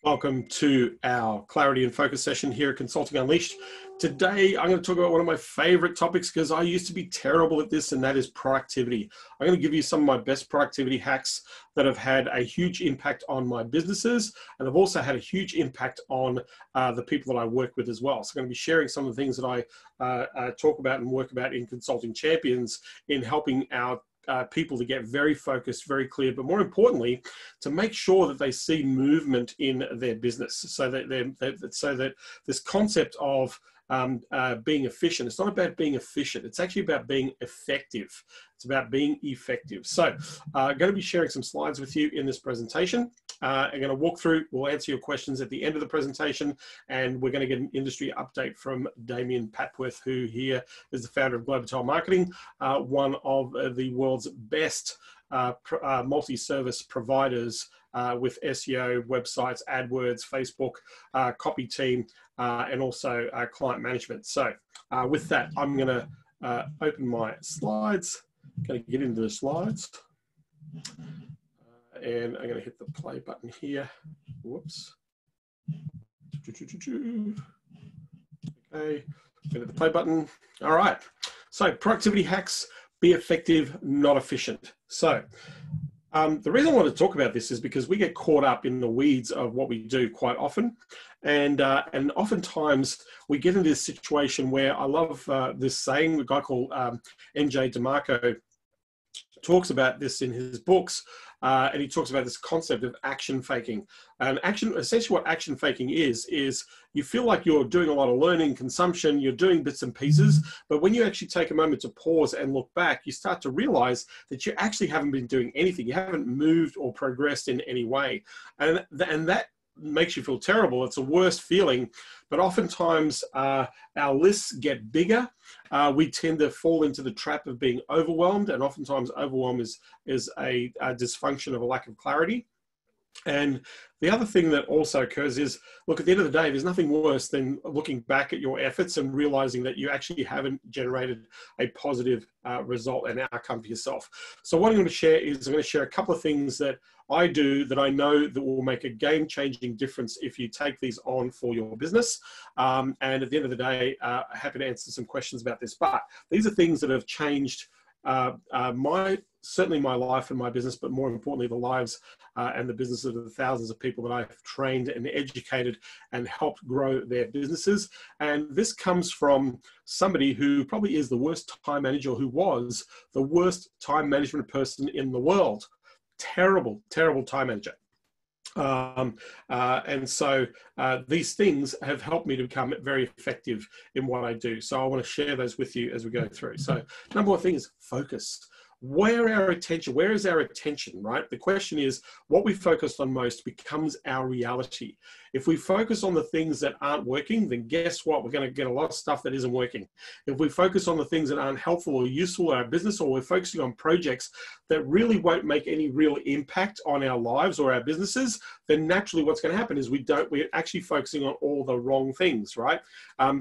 Welcome to our Clarity and Focus session here at Consulting Unleashed. Today, I'm going to talk about one of my favorite topics because I used to be terrible at this, and that is productivity. I'm going to give you some of my best productivity hacks that have had a huge impact on my businesses, and have also had a huge impact on the people that I work with as well. So I'm going to be sharing some of the things that I talk about and work about in Consulting Champions in helping our people to get very focused, very clear, but more importantly, to make sure that they see movement in their business, so that this concept of being efficient, it's not about being efficient, it's actually about being effective. It's about being effective. So I'm going to be sharing some slides with you in this presentation. I'm going to walk through, we'll answer your questions at the end of the presentation, and we're going to get an industry update from Damien Papworth, who here is the founder of Globatel Marketing, one of the world's best multi-service providers with SEO, websites, AdWords, Facebook, copy team, and also client management. So with that, I'm going to open my slides. Going to get into the slides, and I'm going to hit the play button here. Whoops. Okay, hit the play button. All right. So productivity hacks: be effective, not efficient. So the reason I want to talk about this is because we get caught up in the weeds of what we do quite often. And oftentimes we get into this situation where I love this saying, a guy called MJ DeMarco talks about this in his books, and he talks about this concept of action faking. And essentially what action faking is you feel like you're doing a lot of learning, consumption, you're doing bits and pieces, but when you actually take a moment to pause and look back, you start to realize that you actually haven't been doing anything. You haven't moved or progressed in any way. And that makes you feel terrible. It's a worst feeling, but oftentimes our lists get bigger. We tend to fall into the trap of being overwhelmed, and oftentimes overwhelm is a dysfunction of a lack of clarity. And the other thing that also occurs is, look, at the end of the day, there's nothing worse than looking back at your efforts and realizing that you actually haven't generated a positive result and outcome for yourself. So what I'm going to share is I'm going to share a couple of things that I do that I know that will make a game-changing difference if you take these on for your business. And at the end of the day, happy to answer some questions about this. But these are things that have changed certainly my life and my business, but more importantly, the lives and the businesses of the thousands of people that I've trained and educated and helped grow their businesses. And this comes from somebody who probably is the worst time manager, or who was the worst time management person in the world. Terrible, terrible time manager. And so these things have helped me to become very effective in what I do. So I want to share those with you as we go through. So number one thing is focus. Where is our attention, right? The question is, what we focus on most becomes our reality. If we focus on the things that aren't working, then guess what? We're going to get a lot of stuff that isn't working. If we focus on the things that aren't helpful or useful in our business, or we're focusing on projects that really won't make any real impact on our lives or our businesses, then naturally what's going to happen is we're actually focusing on all the wrong things, right?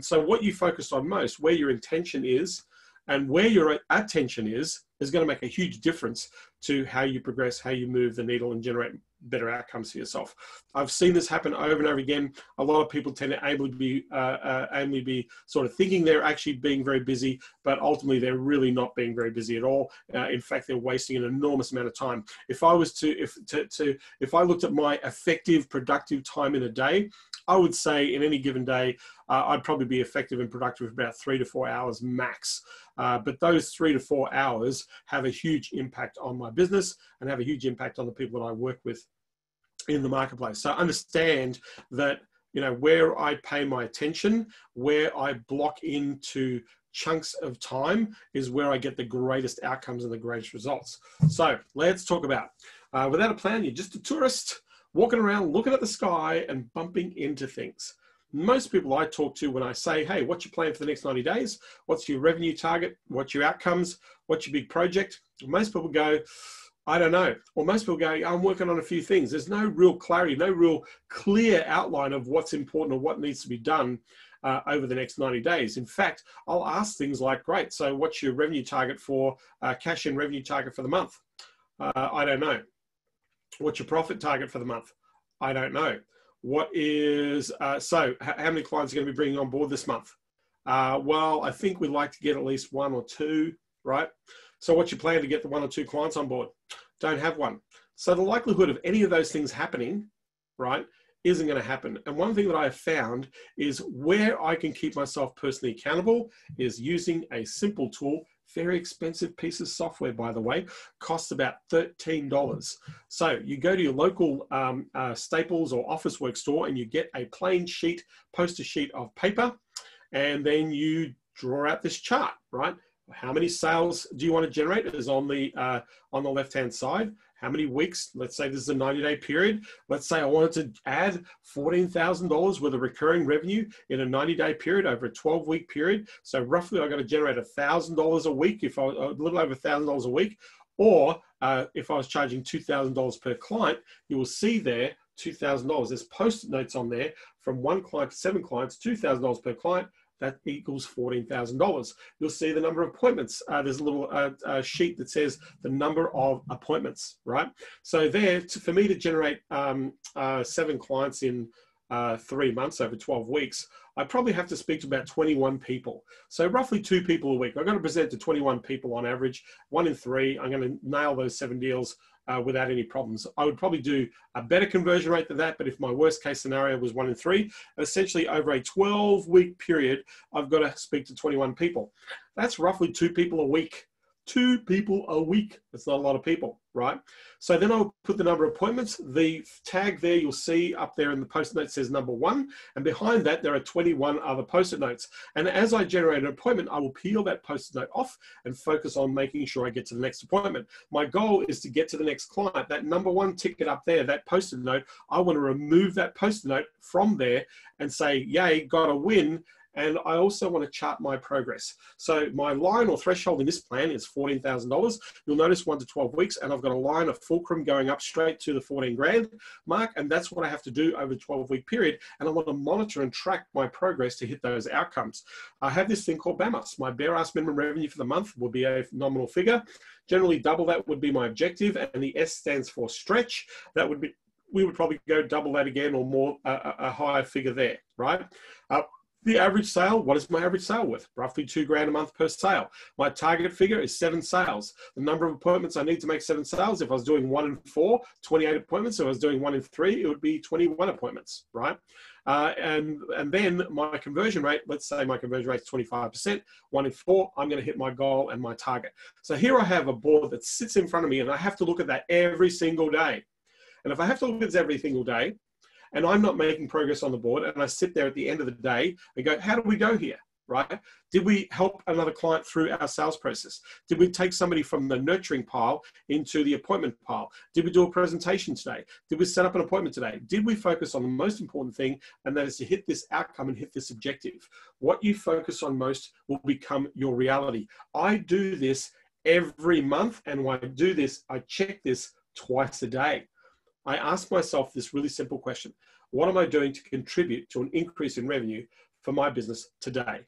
So what you focus on most, where your intention is, and where your attention is going to make a huge difference to how you progress, how you move the needle and generate better outcomes for yourself. I've seen this happen over and over again. A lot of people tend to aimly be sort of thinking they're actually being very busy, but ultimately they're really not being very busy at all. In fact, they're wasting an enormous amount of time. If I looked at my effective, productive time in a day, I would say in any given day, I'd probably be effective and productive for about 3 to 4 hours max. But those 3 to 4 hours have a huge impact on my business and have a huge impact on the people that I work with in the marketplace. So understand that, where I pay my attention, where I block into chunks of time is where I get the greatest outcomes and the greatest results. So let's talk about, without a plan, you're just a tourist walking around, looking at the sky and bumping into things. Most people I talk to, when I say, hey, what's your plan for the next 90 days? What's your revenue target? What's your outcomes? What's your big project? Most people go, I don't know. Or most people go, I'm working on a few things. There's no real clarity, no real clear outline of what's important or what needs to be done over the next 90 days. In fact, I'll ask things like, great, so what's your revenue target for cash in revenue target for the month? I don't know. What's your profit target for the month? I don't know. So how many clients are going to be bringing on board this month? Well, I think we'd like to get at least 1 or 2, right? So what's your plan to get the 1 or 2 clients on board? Don't have one. So the likelihood of any of those things happening, right, isn't going to happen. And one thing that I have found is where I can keep myself personally accountable is using a simple tool. Very expensive piece of software, by the way, costs about $13. So you go to your local Staples or Office Works store and you get a plain sheet, poster sheet of paper, and then you draw out this chart, right? How many sales do you want to generate is on the left-hand side. How many weeks? Let's say this is a 90-day period. Let's say I wanted to add $14,000 worth of recurring revenue in a 90-day period over a 12-week period. So roughly I got to generate $1,000 a week, a little over $1,000 a week. Or if I was charging $2,000 per client, you will see there $2,000. There's post-it notes on there from 1 client to 7 clients, $2,000 per client. That equals $14,000. You'll see the number of appointments. There's a little sheet that says the number of appointments, right? So there, for me to generate 7 clients in 3 months over 12 weeks, I probably have to speak to about 21 people. So roughly 2 people a week. I've got to present to 21 people on average, 1 in 3. I'm going to nail those 7 deals without any problems. I would probably do a better conversion rate than that, but if my worst case scenario was 1 in 3, essentially over a 12-week period, I've got to speak to 21 people. That's roughly 2 people a week. 2 people a week. That's not a lot of people, right? So then I'll put the number of appointments. The tag there you'll see up there in the post-it note says number 1, and behind that there are 21 other post-it notes. And as I generate an appointment, I will peel that post-it note off and focus on making sure I get to the next appointment. My goal is to get to the next client. That number 1 ticket up there, that post-it note, I want to remove that post-it note from there and say, yay, got a win. And I also want to chart my progress. So my line or threshold in this plan is $14,000. You'll notice 1 to 12 weeks, and I've got a line of fulcrum going up straight to the 14 grand mark. And that's what I have to do over a 12-week period. And I want to monitor and track my progress to hit those outcomes. I have this thing called BAMAS. My bare ass minimum revenue for the month will be a nominal figure. Generally double that would be my objective. And the S stands for stretch. That would be, we would probably go double that again or more, a higher figure there, right? The average sale, what is my average sale worth? Roughly 2 grand a month per sale. My target figure is 7 sales. The number of appointments I need to make 7 sales, if I was doing 1 in 4, 28 appointments. If I was doing 1 in 3, it would be 21 appointments, right? And then my conversion rate, let's say my conversion rate is 25%, 1 in 4, I'm going to hit my goal and my target. So here I have a board that sits in front of me and I have to look at that every single day. And if I have to look at this every single day, and I'm not making progress on the board, and I sit there at the end of the day and go, how do we go here, right? Did we help another client through our sales process? Did we take somebody from the nurturing pile into the appointment pile? Did we do a presentation today? Did we set up an appointment today? Did we focus on the most important thing, and that is to hit this outcome and hit this objective? What you focus on most will become your reality. I do this every month, and when I do this, I check this twice a day. I ask myself this really simple question. What am I doing to contribute to an increase in revenue for my business today?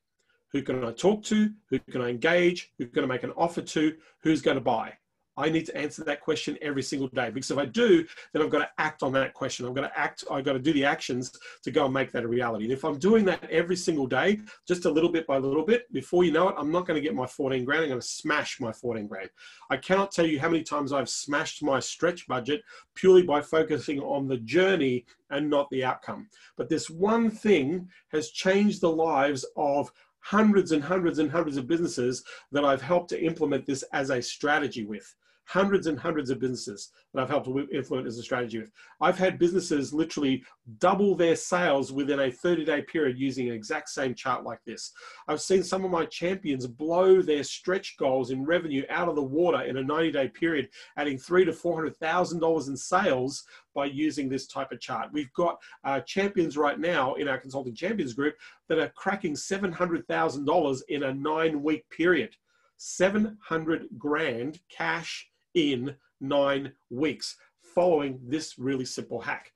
Who can I talk to? Who can I engage? Who can I make an offer to? Who's going to buy? I need to answer that question every single day, because if I do, then I've got to act on that question. I've got to do the actions to go and make that a reality. And if I'm doing that every single day, just a little bit by little bit, before you know it, I'm not going to get my 14 grand. I'm going to smash my 14 grand. I cannot tell you how many times I've smashed my stretch budget purely by focusing on the journey and not the outcome. But this one thing has changed the lives of hundreds and hundreds and hundreds of businesses that I've helped to implement this as a strategy with. Hundreds and hundreds of businesses that I've helped to implement as a strategy with. I've had businesses literally double their sales within a 30-day period using an exact same chart like this. I've seen some of my champions blow their stretch goals in revenue out of the water in a 90-day period, adding $300,000 to $400,000 in sales by using this type of chart. We've got champions right now in our Consulting Champions group that are cracking $700,000 in a 9-week period. 700 grand cash in 9 weeks, following this really simple hack.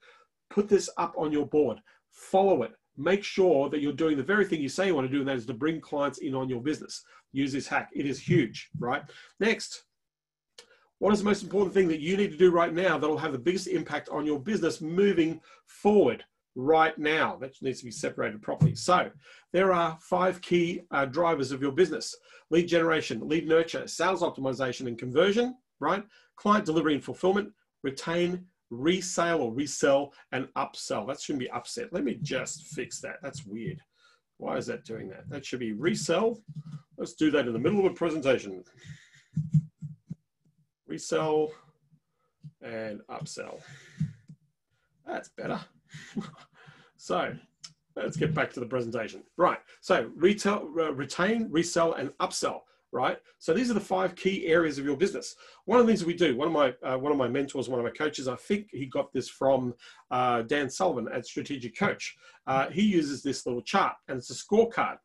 Put this up on your board, follow it, make sure that you're doing the very thing you say you want to do, and that is to bring clients in on your business. Use this hack. It is huge, right? Next, what is the most important thing that you need to do right now that'll have the biggest impact on your business moving forward? right now. That needs to be separated properly. So there are 5 key drivers of your business: lead generation, lead nurture, sales optimization and conversion, right? Client delivery and fulfillment, retain, resale or resell, and upsell. That shouldn't be upset. Let me just fix that. That's weird. Why is that doing that? That should be resell. Let's do that in the middle of a presentation. Resell and upsell. That's better. So let's get back to the presentation. Right. So retail, retain, resell, and upsell. Right. So these are the 5 key areas of your business. One of the things that we do, one of my mentors, one of my coaches, I think he got this from Dan Sullivan at Strategic Coach. He uses this little chart, and it's a scorecard.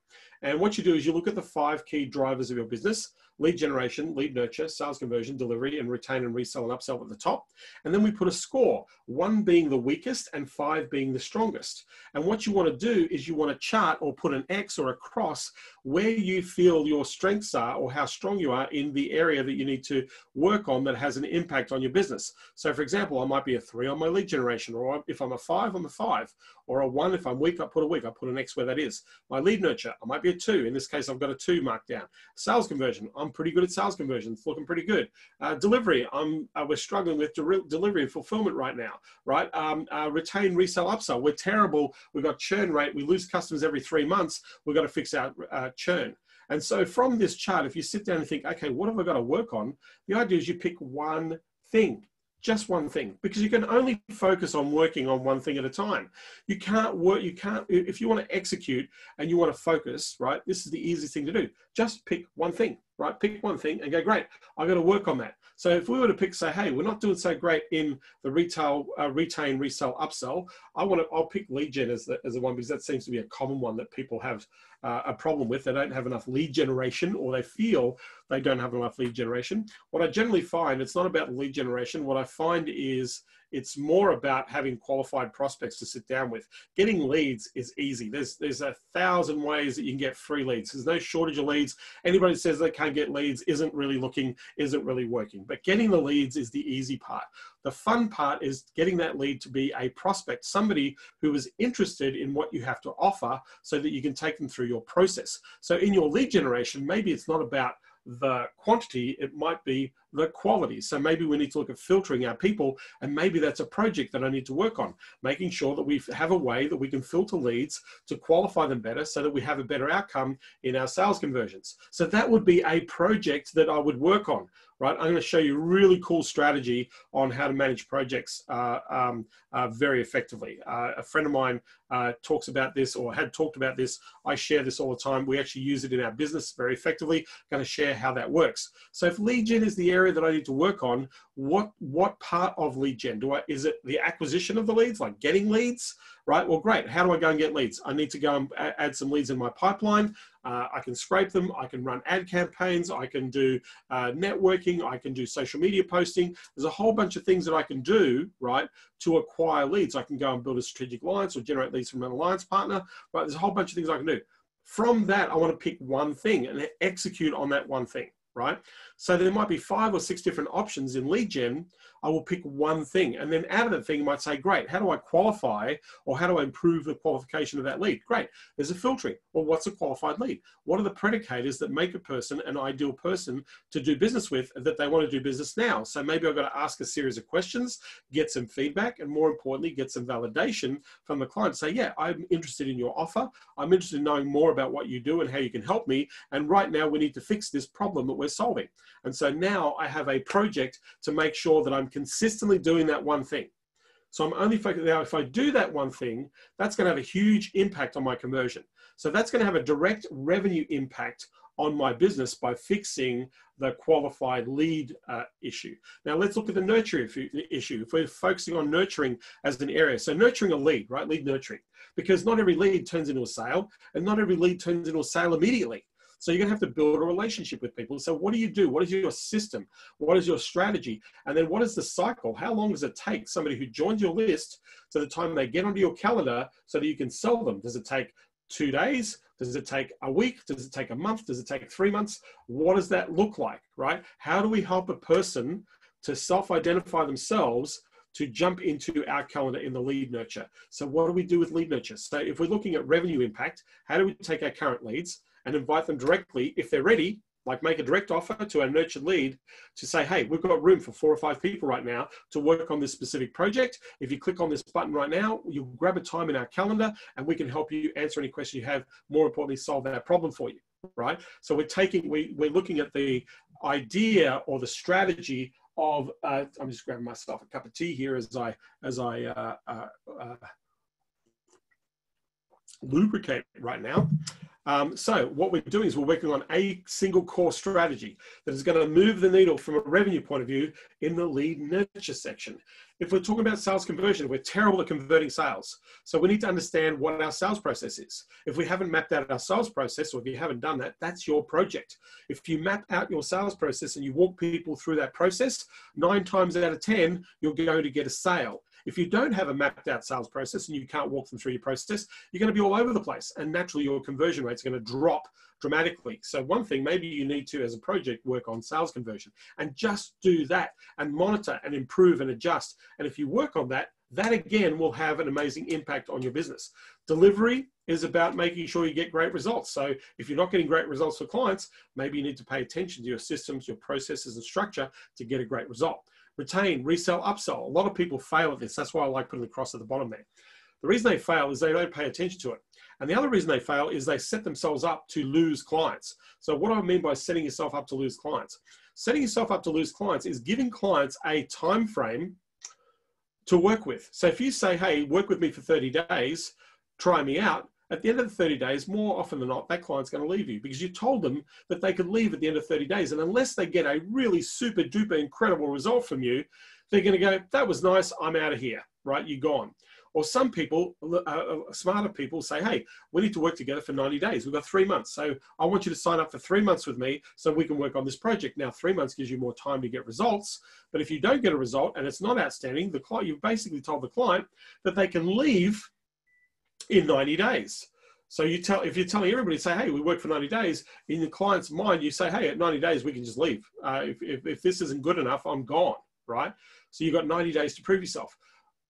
And what you do is you look at the 5 key drivers of your business: lead generation, lead nurture, sales conversion, delivery, and retain and resell and upsell at the top. And then we put a score, 1 being the weakest and 5 being the strongest. And what you want to do is you want to chart or put an X or a cross where you feel your strengths are or how strong you are in the area that you need to work on that has an impact on your business. So for example, I might be a 3 on my lead generation, or if I'm a 5, I'm a 5, or a 1 if I'm weak, I put a weak, I put an X where that is. My lead nurture, I might be a 2. In this case, I've got a 2 marked down. Sales conversion, I'm pretty good at sales conversion. It's looking pretty good. Delivery, we're struggling with delivery and fulfillment right now, right? Retain, resell, upsell, we're terrible. We've got churn rate. We lose customers every 3 months. We've got to fix our churn. And so from this chart, if you sit down and think, okay, what have I got to work on? The idea is you pick one thing. Just one thing, because you can only focus on working on one thing at a time. You can't work, if you want to execute and you want to focus, right? This is the easiest thing to do. Just pick one thing, right? Pick one thing and go, great, I've got to work on that. So if we were to pick, say, hey, we're not doing so great in the retail, retain, resell, upsell, I'll pick lead gen as the one, because that seems to be a common one that people have a problem with. They don't have enough lead generation, or they feel they don't have enough lead generation. What I generally find, it's not about lead generation. What I find is it's more about having qualified prospects to sit down with. Getting leads is easy. There's 1,000 ways that you can get free leads. There's no shortage of leads. Anybody that says they can't get leads isn't really looking, isn't really working. But getting the leads is the easy part. The fun part is getting that lead to be a prospect, somebody who is interested in what you have to offer so that you can take them through your process. So in your lead generation, maybe it's not about the quantity, it might be the quality. So maybe we need to look at filtering our people, and maybe that's a project that I need to work on, making sure that we have a way that we can filter leads to qualify them better so that we have a better outcome in our sales conversions. So that would be a project that I would work on, right? I'm going to show you a really cool strategy on how to manage projects very effectively. A friend of mine talks about this, or had talked about this. I share this all the time. We actually use it in our business very effectively. I'm going to share how that works. So if lead gen is the area that I need to work on, what part of lead gen is it the acquisition of the leads, like getting leads, right? Well, great. How do I go and get leads? I need to go and add some leads in my pipeline. I can scrape them. I can run ad campaigns. I can do networking. I can do social media posting. There's a whole bunch of things that I can do, right, to acquire leads. I can go and build a strategic alliance or generate leads from an alliance partner, right? There's a whole bunch of things I can do. From that, I want to pick one thing and execute on that one thing, right? So there might be 5 or 6 different options in lead gen. I will pick one thing, and then out of that thing, you might say, great, how do I qualify, or how do I improve the qualification of that lead? Great, there's a filtering. Well, what's a qualified lead? What are the predicators that make a person an ideal person to do business with, that they want to do business now? So maybe I've got to ask a series of questions, get some feedback, and more importantly, get some validation from the client. Say, yeah, I'm interested in your offer. I'm interested in knowing more about what you do and how you can help me. And right now we need to fix this problem that we're solving. And so now I have a project to make sure that I'm consistently doing that one thing. So I'm only focused now. If I do that one thing, that's going to have a huge impact on my conversion. So that's going to have a direct revenue impact on my business by fixing the qualified lead issue. Now let's look at the nurture issue. If we're focusing on nurturing as an area, so nurturing a lead, right? Lead nurturing, because not every lead turns into a sale, and not every lead turns into a sale immediately. So you're going to have to build a relationship with people. So what do you do? What is your system? What is your strategy? And then what is the cycle? How long does it take somebody who joins your list to the time they get onto your calendar so that you can sell them? Does it take 2 days? Does it take a week? Does it take a month? Does it take 3 months? What does that look like, right? How do we help a person to self-identify themselves to jump into our calendar in the lead nurture. So what do we do with lead nurture? So if we're looking at revenue impact, how do we take our current leads and invite them directly, if they're ready, like make a direct offer to our nurtured lead to say, hey, we've got room for 4 or 5 people right now to work on this specific project. If you click on this button right now, you'll grab a time in our calendar and we can help you answer any question you have. More importantly, solve that problem for you, right? So we're looking at the idea or the strategy of, I'm just grabbing myself a cup of tea here as I lubricate right now. So what we're doing is we're working on a single core strategy that is going to move the needle from a revenue point of view in the lead nurture section. If we're talking about sales conversion, we're terrible at converting sales. So we need to understand what our sales process is. If we haven't mapped out our sales process, or if you haven't done that, that's your project. If you map out your sales process and you walk people through that process, 9 times out of 10, you're going to get a sale. If you don't have a mapped out sales process and you can't walk them through your process, you're going to be all over the place. And naturally, your conversion rate's going to drop dramatically. So one thing, maybe you need to, as a project, work on sales conversion and just do that and monitor and improve and adjust. And if you work on that, that again will have an amazing impact on your business. Delivery is about making sure you get great results. So if you're not getting great results for clients, maybe you need to pay attention to your systems, your processes and structure to get a great result. Retain, resell, upsell. A lot of people fail at this. That's why I like putting the cross at the bottom there. The reason they fail is they don't pay attention to it. And the other reason they fail is they set themselves up to lose clients. So what do I mean by setting yourself up to lose clients? Setting yourself up to lose clients is giving clients a time frame to work with. So if you say, hey, work with me for 30 days, try me out, at the end of the 30 days, more often than not, that client's going to leave you because you told them that they could leave at the end of 30 days. And unless they get a really super duper incredible result from you, they're going to go, that was nice, I'm out of here, right? You're gone. Or some people, smarter people say, hey, we need to work together for 90 days. We've got 3 months. So I want you to sign up for 3 months with me so we can work on this project. Now, 3 months gives you more time to get results. But if you don't get a result and it's not outstanding, the client, you've basically told the client that they can leave in 90 days. So if you're telling everybody, say, hey, we work for 90 days, in the client's mind, you say, hey, at 90 days, we can just leave. If this isn't good enough, I'm gone, right? So you've got 90 days to prove yourself.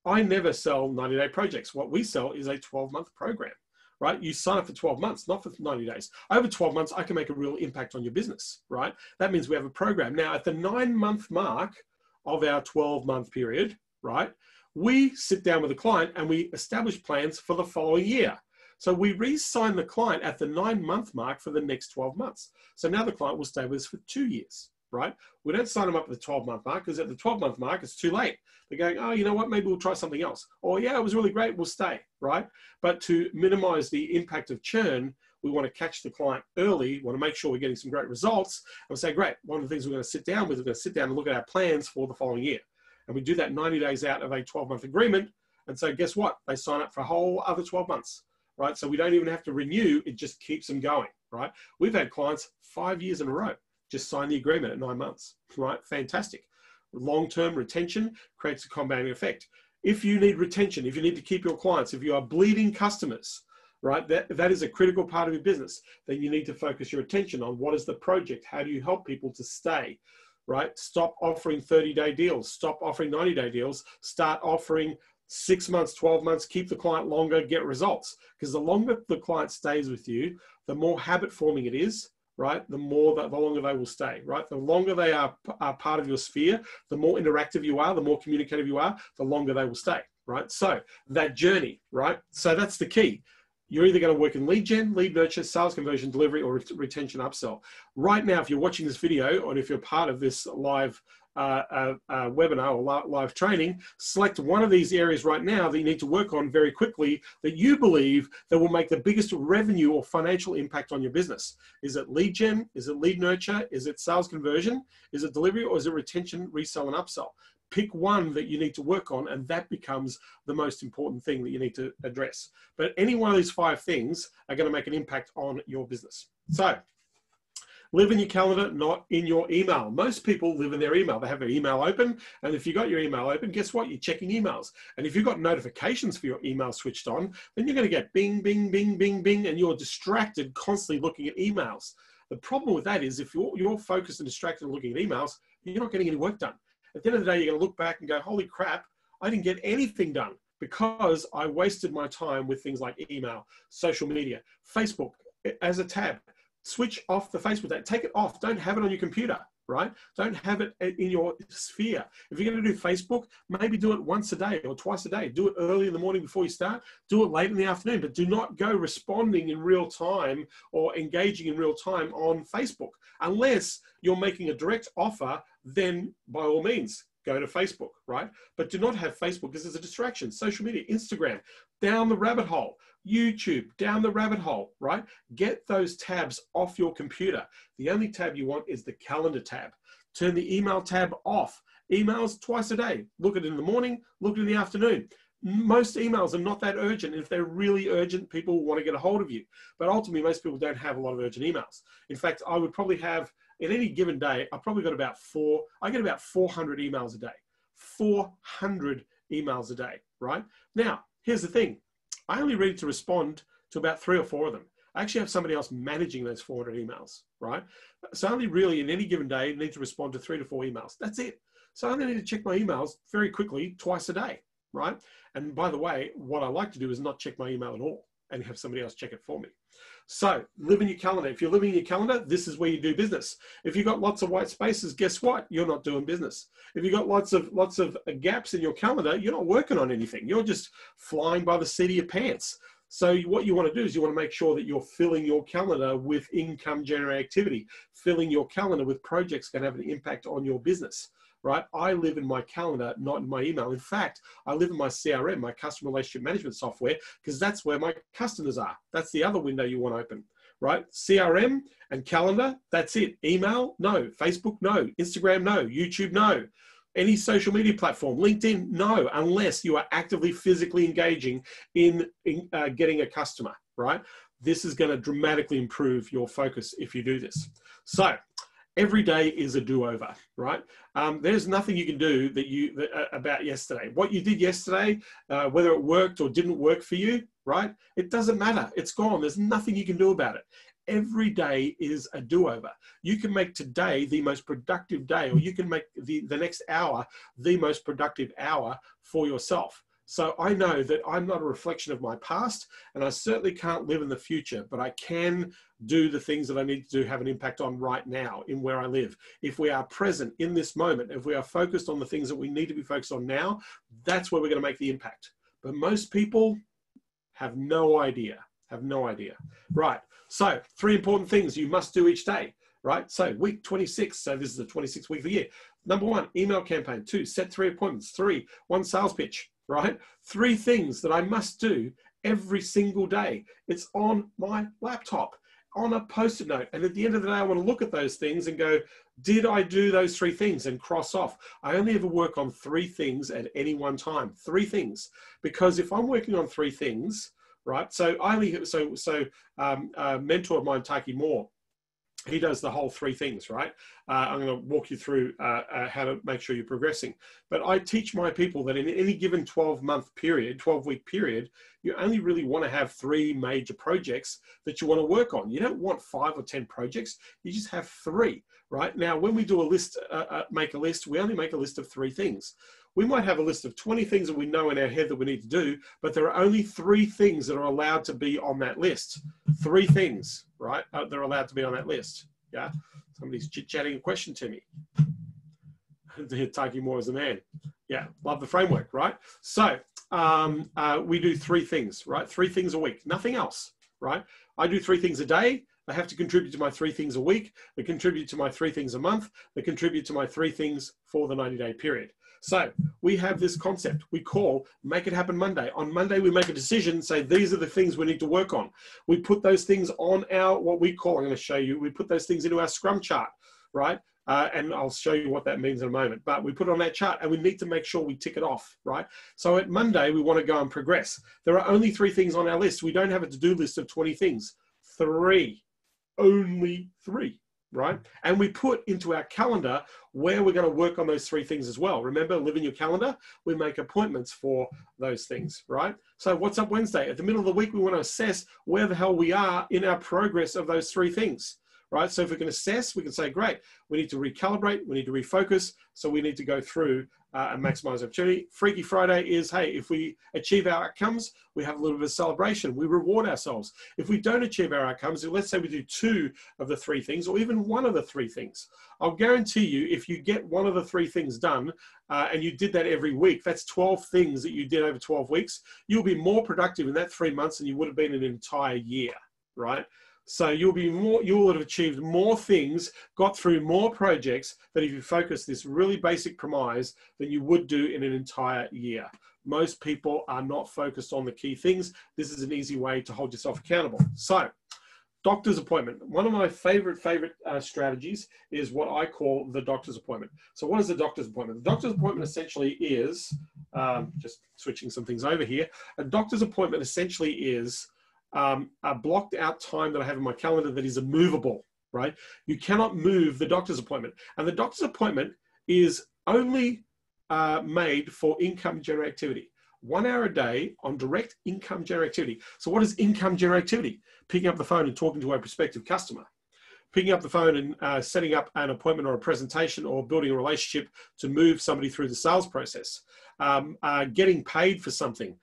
I never sell 90-day projects. What we sell is a 12-month program, right? You sign up for 12 months, not for 90 days. Over 12 months, I can make a real impact on your business, right? That means we have a program. Now, at the 9-month mark of our 12-month period, right, we sit down with the client and we establish plans for the following year. So we re-sign the client at the 9-month mark for the next 12 months. So now the client will stay with us for 2 years, right? We don't sign them up at the 12-month mark because at the 12-month mark, it's too late. They're going, oh, you know what, maybe we'll try something else. Or yeah, it was really great, we'll stay, right? But to minimize the impact of churn, we want to catch the client early, we want to make sure we're getting some great results. And we say, great, one of the things we're going to sit down with, we're going to sit down and look at our plans for the following year. And we do that 90 days out of a 12-month agreement. And so guess what? They sign up for a whole other 12 months, right? So we don't even have to renew, it just keeps them going, right? We've had clients 5 years in a row just sign the agreement at 9 months, right? Fantastic. Long-term retention creates a compounding effect. If you need retention, if you need to keep your clients, if you are bleeding customers, right, that is a critical part of your business, then you need to focus your attention on what is the project, how do you help people to stay, right? Stop offering 30-day deals, stop offering 90-day deals, start offering 6 months, 12 months, keep the client longer, get results. Because the longer the client stays with you, the more habit forming it is, right? The longer they will stay, right? The longer they are part of your sphere, the more interactive you are, the more communicative you are, the longer they will stay, right? So that journey, right? So that's the key. You're either going to work in lead gen, lead nurture, sales conversion, delivery, or retention upsell. Right now, if you're watching this video, or if you're part of this live webinar or live training, select one of these areas right now that you need to work on very quickly that you believe that will make the biggest revenue or financial impact on your business. Is it lead gen? Is it lead nurture? Is it sales conversion? Is it delivery? Or is it retention, resell, and upsell? Pick one that you need to work on, and that becomes the most important thing that you need to address. But any one of these 5 things are going to make an impact on your business. So live in your calendar, not in your email. Most people live in their email. They have their email open, and if you've got your email open, guess what? You're checking emails. And if you've got notifications for your email switched on, then you're going to get bing, bing, bing, bing, bing, and you're distracted constantly looking at emails. The problem with that is if you're focused and distracted and looking at emails, you're not getting any work done. At the end of the day, you're going to look back and go, holy crap, I didn't get anything done because I wasted my time with things like email, social media, Facebook as a tab. Switch off the Facebook tab. Take it off. Don't have it on your computer, right? Don't have it in your sphere. If you're going to do Facebook, maybe do it once a day or twice a day. Do it early in the morning before you start. Do it late in the afternoon, but do not go responding in real time or engaging in real time on Facebook. Unless you're making a direct offer, then by all means, go to Facebook, right? But do not have Facebook because it's a distraction. Social media, Instagram, down the rabbit hole. YouTube, down the rabbit hole, right? Get those tabs off your computer. The only tab you want is the calendar tab. Turn the email tab off. Emails twice a day. Look at it in the morning, look at it in the afternoon. Most emails are not that urgent. If they're really urgent, people will want to get a hold of you. But ultimately, most people don't have a lot of urgent emails. In fact, I would probably have, in any given day, I've probably got I get about 400 emails a day. 400 emails a day, right? Now, here's the thing. I only need to respond to about 3 or 4 of them. I actually have somebody else managing those 400 emails, right? So I only really, in any given day, need to respond to 3 to 4 emails. That's it. So I only need to check my emails very quickly twice a day, right? And by the way, what I like to do is not check my email at all and have somebody else check it for me. So live in your calendar. If you're living in your calendar, this is where you do business. If you've got lots of white spaces, guess what? You're not doing business. If you've got lots of gaps in your calendar, you're not working on anything. You're just flying by the seat of your pants. So what you want to do is you want to make sure that you're filling your calendar with income generating activity, filling your calendar with projects that can have an impact on your business. Right? I live in my calendar, not in my email. In fact, I live in my CRM, my customer relationship management software, because that's where my customers are. That's the other window you want to open, right? CRM and calendar, that's it. Email, no. Facebook, no. Instagram, no. YouTube, no. Any social media platform, LinkedIn, no, unless you are actively physically engaging in getting a customer, right? This is going to dramatically improve your focus if you do this. So, every day is a do-over, right? There's nothing you can do about yesterday. What you did yesterday, whether it worked or didn't work for you, right? It doesn't matter. It's gone. There's nothing you can do about it. Every day is a do-over. You can make today the most productive day, or you can make the next hour the most productive hour for yourself. So I know that I'm not a reflection of my past, and I certainly can't live in the future, but I can do the things that I need to do have an impact on right now in where I live. If we are present in this moment, if we are focused on the things that we need to be focused on now, that's where we're going to make the impact. But most people have no idea, Right, so 3 important things you must do each day, right? So week 26, so this is the 26th week of the year. Number 1, email campaign. 2, set 3 appointments. 3, 1 sales pitch. Right? 3 things that I must do every single day. It's on my laptop, on a post-it note. And at the end of the day, I want to look at those things and go, did I do those 3 things, and cross off? I only ever work on 3 things at any one time. 3 things. Because if I'm working on 3 things, right? So a mentor of mine, Taki Moore, he does the whole 3 things, right? I'm going to walk you through how to make sure you're progressing. But I teach my people that in any given 12-week period, you only really want to have 3 major projects that you want to work on. You don't want 5 or 10 projects. You just have 3, right? Now, when we do a list, make a list, we only make a list of 3 things. We might have a list of 20 things that we know in our head that we need to do, but there are only 3 things that are allowed to be on that list. 3 things, right? They're allowed to be on that list. Yeah. Somebody's chit-chatting a question to me. Taki Moore is the man. Yeah. Love the framework, right? So we do 3 things, right? 3 things a week, nothing else, right? I do 3 things a day. They have to contribute to my 3 things a week. They contribute to my 3 things a month. They contribute to my 3 things for the 90-day period. So we have this concept we call Make It Happen Monday. On Monday, we make a decision, say, these are the things we need to work on. We put those things on our, what we call, I'm going to show you, we put those things into our Scrum chart, right? And I'll show you what that means in a moment. But we put it on that chart and we need to make sure we tick it off, right? So at Monday, we want to go and progress. There are only 3 things on our list. We don't have a to-do list of 20 things. 3, only 3. Right? And we put into our calendar where we're going to work on those 3 things as well. Remember, live in your calendar. We make appointments for those things, right? So what's up Wednesday? At the middle of the week, we want to assess where the hell we are in our progress of those 3 things, right? So if we can assess, we can say, great, we need to recalibrate, we need to refocus. So we need to go through and maximize opportunity. Freaky Friday is, hey, if we achieve our outcomes, we have a little bit of celebration. We reward ourselves. If we don't achieve our outcomes, let's say we do 2 of the 3 things, or even 1 of the 3 things, I'll guarantee you, if you get 1 of the 3 things done, and you did that every week, that's 12 things that you did over 12 weeks, you'll be more productive in that 3 months than you would have been in an entire year, right? So you will have achieved more things, got through more projects than if you focus this really basic premise than you would do in an entire year. Most people are not focused on the key things. This is an easy way to hold yourself accountable. So, doctor's appointment. One of my favorite strategies is what I call the doctor's appointment. So what is the doctor's appointment? The doctor's appointment essentially is, just switching some things over here, a doctor's appointment essentially is a blocked out time that I have in my calendar that is immovable, right? You cannot move the doctor's appointment. And the doctor's appointment is only made for income generating activity. 1 hour a day on direct income generating activity. So what is income generating activity? Picking up the phone and talking to a prospective customer. Picking up the phone and setting up an appointment or a presentation or building a relationship to move somebody through the sales process. Getting paid for something.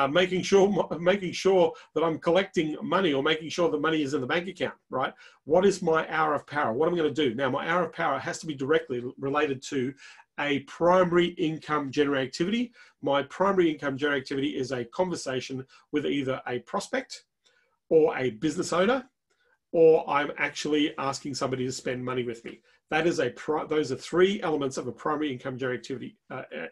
Making sure that I'm collecting money or making sure the money is in the bank account, right? What is my hour of power? What am I going to do? Now, my hour of power has to be directly related to a primary income generating activity. My primary income generating activity is a conversation with either a prospect or a business owner, or I'm actually asking somebody to spend money with me. That is those are 3 elements of a primary income generating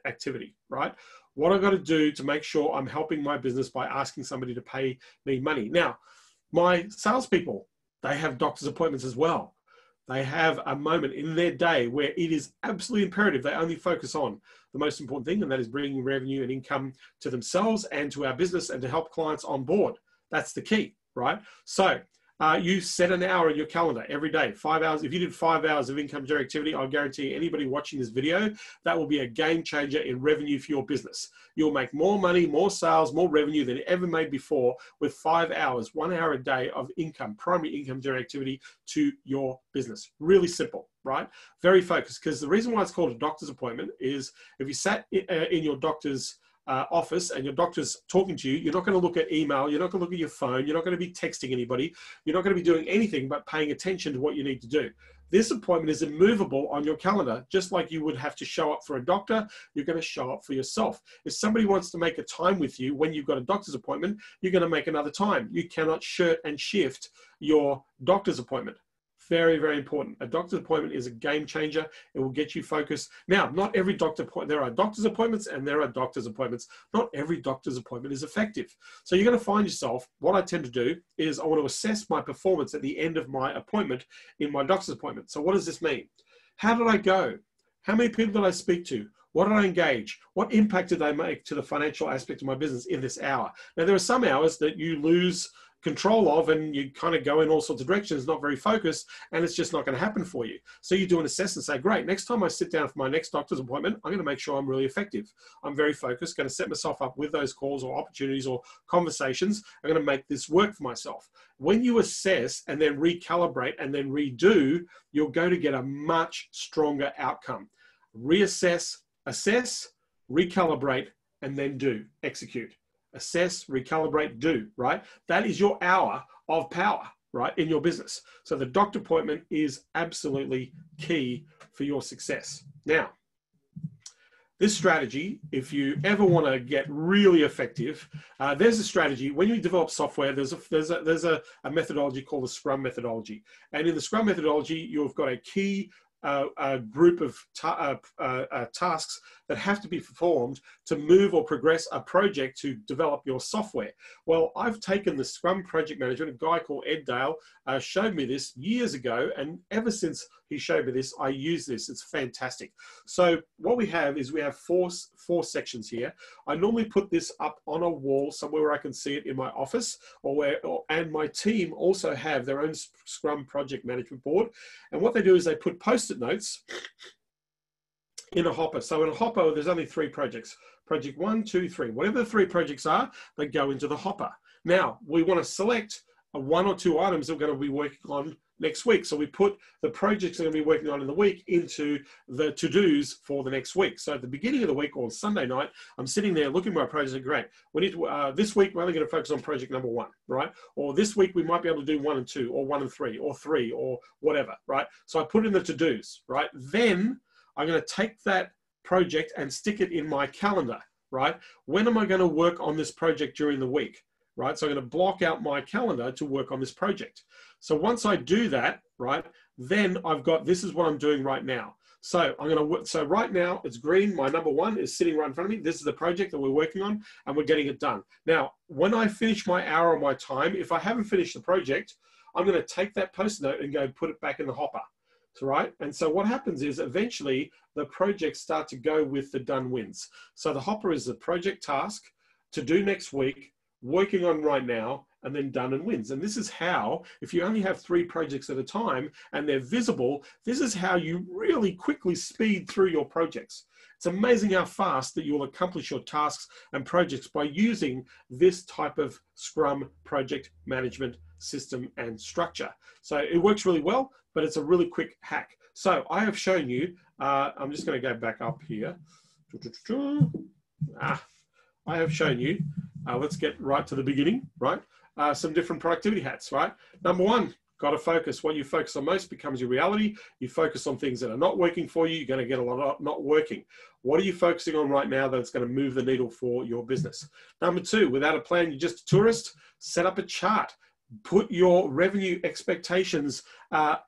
activity, right? What I've got to do to make sure I'm helping my business by asking somebody to pay me money. Now, my salespeople, they have doctor's appointments as well. They have a moment in their day where it is absolutely imperative they only focus on the most important thing, and that is bringing revenue and income to themselves and to our business and to help clients on board. That's the key, right? So you set an hour in your calendar every day, 5 hours. If you did 5 hours of income generating activity, I'll guarantee anybody watching this video, that will be a game changer in revenue for your business. You'll make more money, more sales, more revenue than you ever made before with 5 hours, 1 hour a day of income, primary income generating activity to your business. Really simple, right? Very focused, because the reason why it's called a doctor's appointment is if you sat in your doctor's office and your doctor's talking to you, you're not going to look at email, you're not going to look at your phone, you're not going to be texting anybody, you're not going to be doing anything but paying attention to what you need to do. This appointment is immovable on your calendar, just like you would have to show up for a doctor, you're going to show up for yourself. If somebody wants to make a time with you when you've got a doctor's appointment, you're going to make another time. You cannot shirt and shift your doctor's appointment. Very, very important. A doctor's appointment is a game changer. It will get you focused. Now, not every there are doctor's appointments and there are doctor's appointments. Not every doctor's appointment is effective. So you're going to find yourself, what I tend to do is I want to assess my performance at the end of my appointment in my doctor's appointment. So what does this mean? How did I go? How many people did I speak to? What did I engage? What impact did they make to the financial aspect of my business in this hour? Now, there are some hours that you lose control of and you kind of go in all sorts of directions, not very focused, and it's just not going to happen for you. So you do an assessment and say, great, next time I sit down for my next doctor's appointment, I'm going to make sure I'm really effective. I'm very focused, going to set myself up with those calls or opportunities or conversations. I'm going to make this work for myself. When you assess and then recalibrate and then redo, you're going to get a much stronger outcome. Reassess, assess, recalibrate, and then do, execute. Assess, recalibrate, do, right? That is your hour of power, right, in your business. So the doctor appointment is absolutely key for your success. Now, this strategy, if you ever want to get really effective, there's a strategy. When you develop software, there's a methodology called the Scrum methodology. And in the Scrum methodology, you've got a key group of tasks that have to be performed to move or progress a project to develop your software. Well, I've taken the Scrum project management, a guy called Ed Dale showed me this years ago, and ever since he showed me this, I use this. It's fantastic. So what we have is we have four sections here. I normally put this up on a wall somewhere where I can see it in my office, and my team also have their own Scrum project management board. And what they do is they put Post-it notes in a hopper. So in a hopper, there's only 3 projects. Project 1, 2, 3. Whatever the 3 projects are, they go into the hopper. Now, we want to select 1 or 2 items that we're going to be working on next week. So we put the projects we're going to be working on in the week into the to-dos for the next week. So at the beginning of the week or Sunday night, I'm sitting there looking at my project. Great. We need to, this week, we're only going to focus on project number 1, right? Or this week, we might be able to do 1 and 2, or 1 and 3, or 3, or whatever, right? So I put in the to-dos, right? Then I'm going to take that project and stick it in my calendar, right? When am I going to work on this project during the week, right? So I'm going to block out my calendar to work on this project. So once I do that, right, then I've got, this is what I'm doing right now. So I'm going to, so right now it's green. My number 1 is sitting right in front of me. This is the project that we're working on and we're getting it done. Now, when I finish my hour or my time, if I haven't finished the project, I'm going to take that Post-it note and go put it back in the hopper. So, right. And so what happens is eventually the projects start to go with the done wins. So the hopper is the project task to do next week, working on right now, and then done and wins. And this is how, if you only have 3 projects at a time and they're visible, this is how you really quickly speed through your projects. It's amazing how fast that you'll accomplish your tasks and projects by using this type of Scrum project management system and structure. So it works really well, but it's a really quick hack. So I have shown you, I'm just going to go back up here. I have shown you, let's get right to the beginning, right? Some different productivity hacks, right? Number 1, got to focus. What you focus on most becomes your reality. You focus on things that are not working for you, you're going to get a lot of not working. What are you focusing on right now that's going to move the needle for your business? Number 2, without a plan, you're just a tourist. Set up a chart. Put your revenue expectations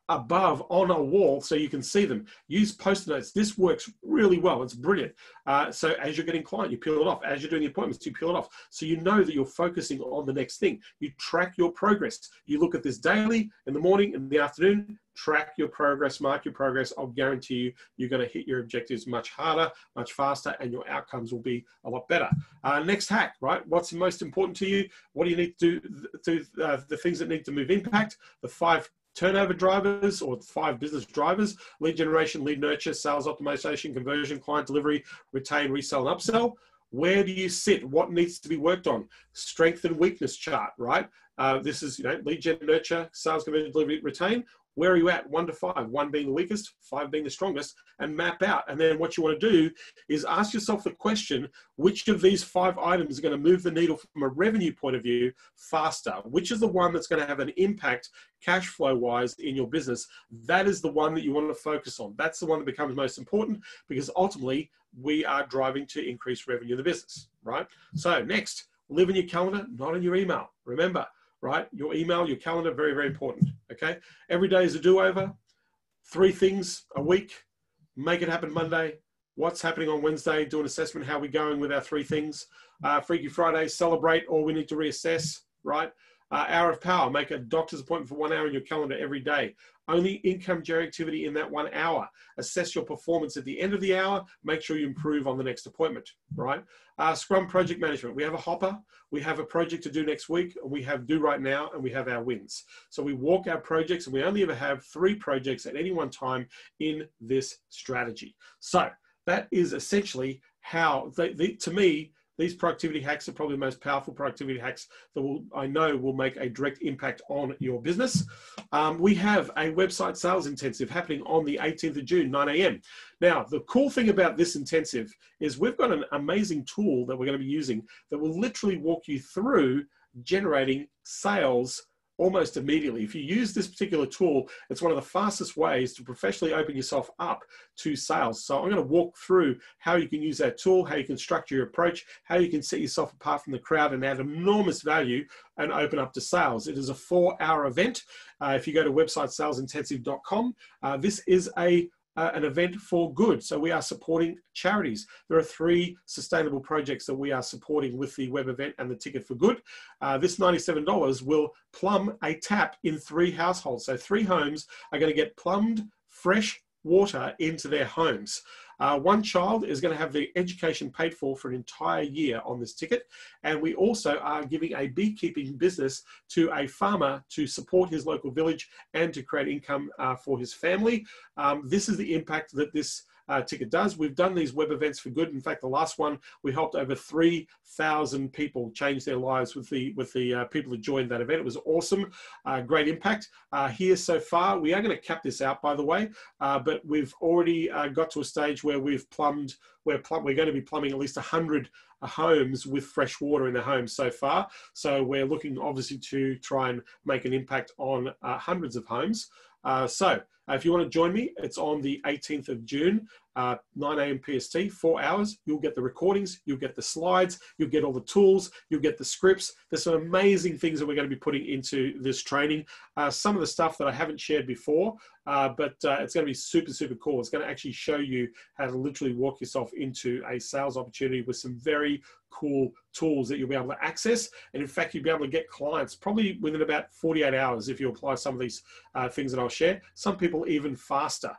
above on a wall so you can see them. Use Post-it notes. This works really well. It's brilliant. So as you're getting client, you peel it off. As you're doing the appointments, you peel it off. So you know that you're focusing on the next thing. You track your progress. You look at this daily, in the morning, in the afternoon. Track your progress, mark your progress. I'll guarantee you, you're going to hit your objectives much harder, much faster, and your outcomes will be a lot better. Next hack, right? What's most important to you? What do you need to do? The things that need to move impact, the 5 turnover drivers or 5 business drivers: lead generation, lead nurture, sales optimization, conversion, client delivery, retain, resell, and upsell. Where do you sit? What needs to be worked on? Strength and weakness chart, right? This is, lead gen, nurture, sales, conversion, delivery, retain. Where are you at? 1 to 5, 1 being the weakest, 5 being the strongest, and map out. And then what you want to do is ask yourself the question, which of these 5 items are going to move the needle from a revenue point of view faster? Which is the one that's going to have an impact cash flow wise in your business? That is the one that you want to focus on. That's the one that becomes most important, because ultimately we are driving to increase revenue in the business, right? So next, live in your calendar, not in your email. Remember, right? Your email, your calendar, very, very important, okay? Every day is a do-over. 3 things a week. Make it happen Monday. What's happening on Wednesday? Do an assessment. How are we going with our 3 things? Freaky Friday, celebrate, or we need to reassess, right? Hour of power. Make a doctor's appointment for 1 hour in your calendar every day. Only income generating activity in that 1 hour. Assess your performance at the end of the hour. Make sure you improve on the next appointment, right? Scrum project management. We have a hopper. We have a project to do next week. We have do right now, and we have our wins. So we walk our projects, and we only ever have 3 projects at any one time in this strategy. So that is essentially how, to me, these productivity hacks are probably the most powerful productivity hacks that I know will make a direct impact on your business. We have a website sales intensive happening on the 18th of June, 9 a.m. Now, the cool thing about this intensive is we've got an amazing tool that we're going to be using that will literally walk you through generating sales almost immediately. If you use this particular tool, it's one of the fastest ways to professionally open yourself up to sales. So I'm going to walk through how you can use that tool, how you can structure your approach, how you can set yourself apart from the crowd and add enormous value and open up to sales. It is a 4-hour event. If you go to websitesalesintensive.com, this is an event for good. So we are supporting charities. There are 3 sustainable projects that we are supporting with the web event and the ticket for good. This $97 will plumb a tap in 3 households. So 3 homes are going to get plumbed fresh water into their homes. 1 child is going to have their education paid for an entire year on this ticket. And we also are giving a beekeeping business to a farmer to support his local village and to create income for his family. This is the impact that this ticket does. We've done these web events for good. In fact, the last one, we helped over 3,000 people change their lives with the people who joined that event. It was awesome, great impact. Here so far, we are going to cap this out, by the way, but we've already got to a stage where we're going to be plumbing at least 100 homes with fresh water in their homes so far. So we're looking obviously to try and make an impact on hundreds of homes. So if you want to join me, it's on the 18th of June, 9 a.m. PST, 4 hours. You'll get the recordings, you'll get the slides, you'll get all the tools, you'll get the scripts. There's some amazing things that we're going to be putting into this training. Some of the stuff that I haven't shared before, but it's going to be super, super cool. It's going to actually show you how to literally walk yourself into a sales opportunity with some very cool tools that you'll be able to access. And in fact, you'll be able to get clients probably within about 48 hours if you apply some of these things that I'll share. Some people even faster.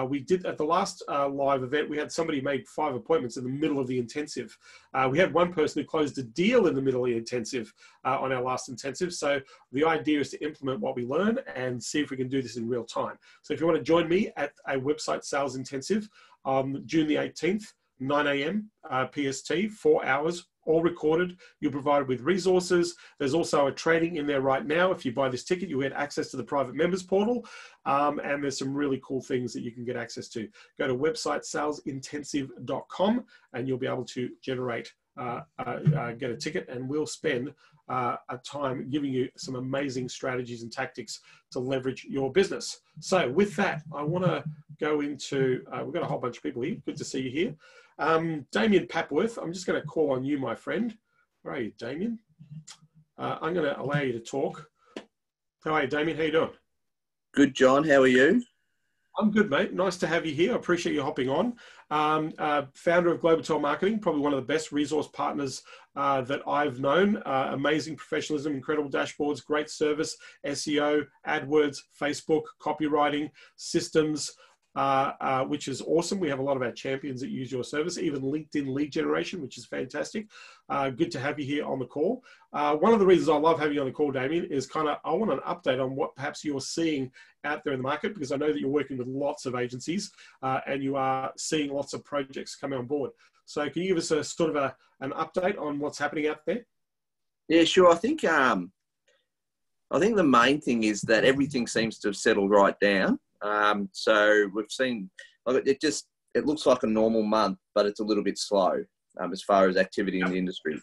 We did at the last live event, we had somebody make 5 appointments in the middle of the intensive. We had one person who closed a deal in the middle of the intensive on our last intensive. So the idea is to implement what we learn and see if we can do this in real time. So if you want to join me at a website sales intensive on June the 18th, 9 a.m. PST, 4 hours, all recorded. You're provided with resources. There's also a training in there right now. If you buy this ticket, you'll get access to the private members portal. And there's some really cool things that you can get access to. Go to websitesalesintensive.com and you'll be able to generate, get a ticket, and we'll spend a time giving you some amazing strategies and tactics to leverage your business. So with that, I want to go into, we've got a whole bunch of people here. Good to see you here. Damien Papworth, I'm just going to call on you, my friend. Where are you, Damien? I'm going to allow you to talk. How are you, Damien? How you doing? Good, John. How are you? I'm good, mate. Nice to have you here. I appreciate you hopping on. Founder of Global Tour Marketing, probably one of the best resource partners that I've known. Amazing professionalism, incredible dashboards, great service, SEO, AdWords, Facebook, copywriting, systems, which is awesome. We have a lot of our champions that use your service, even LinkedIn lead generation, which is fantastic. Good to have you here on the call. One of the reasons I love having you on the call, Damien, is I want an update on what perhaps you're seeing out there in the market, because I know that you're working with lots of agencies and you are seeing lots of projects coming on board. So can you give us a sort of an update on what's happening out there? Yeah, sure. I think the main thing is that everything seems to have settled right down. So we've seen, it looks like a normal month, but it's a little bit slow as far as activity in the industry.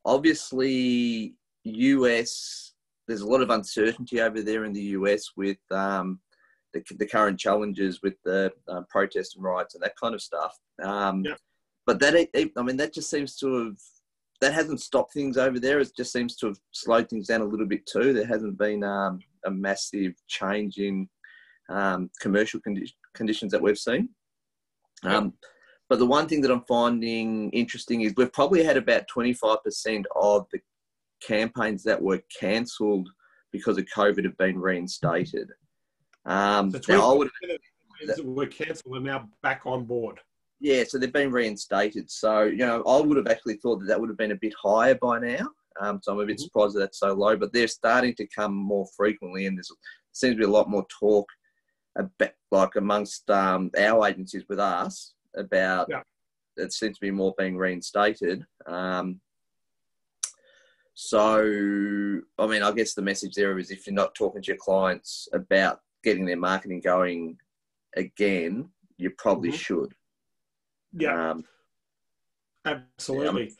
Obviously, US, there's a lot of uncertainty over there in the US with the current challenges with the protest and riots and that kind of stuff. But that just seems to have, that hasn't stopped things over there. It just seems to have slowed things down a little bit too. There hasn't been a massive change in commercial conditions that we've seen. But the one thing that I'm finding interesting is we've probably had about 25% of the campaigns that were cancelled because of COVID have been reinstated. So 20% that were cancelled are now back on board. Yeah, so they've been reinstated. So, I would have actually thought that would have been a bit higher by now. So I'm a bit surprised that that's so low, but they're starting to come more frequently, and there seems to be a lot more talk about, amongst our agencies with us about it seems to be more being reinstated. So, I guess the message there is if you're not talking to your clients about getting their marketing going again, you probably should. Yeah, absolutely.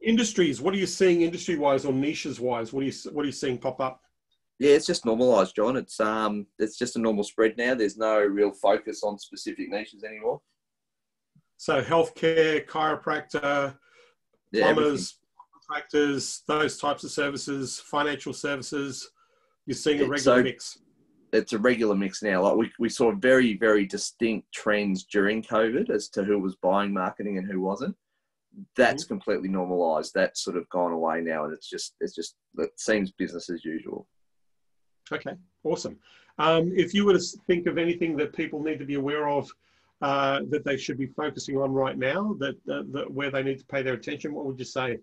Industries, what are you seeing industry-wise or niches-wise? What are you seeing pop up? Yeah, it's just normalised, John. It's just a normal spread now. There's no real focus on specific niches anymore. So healthcare, chiropractor, plumbers, contractors, those types of services, financial services, you're seeing a regular mix. It's a regular mix now. Like we saw very, very distinct trends during COVID as to who was buying marketing and who wasn't. That's completely normalised. That's sort of gone away now, and it seems business as usual. Okay, awesome. If you were to think of anything that people need to be aware of that they should be focusing on right now, that where they need to pay their attention, what would you say?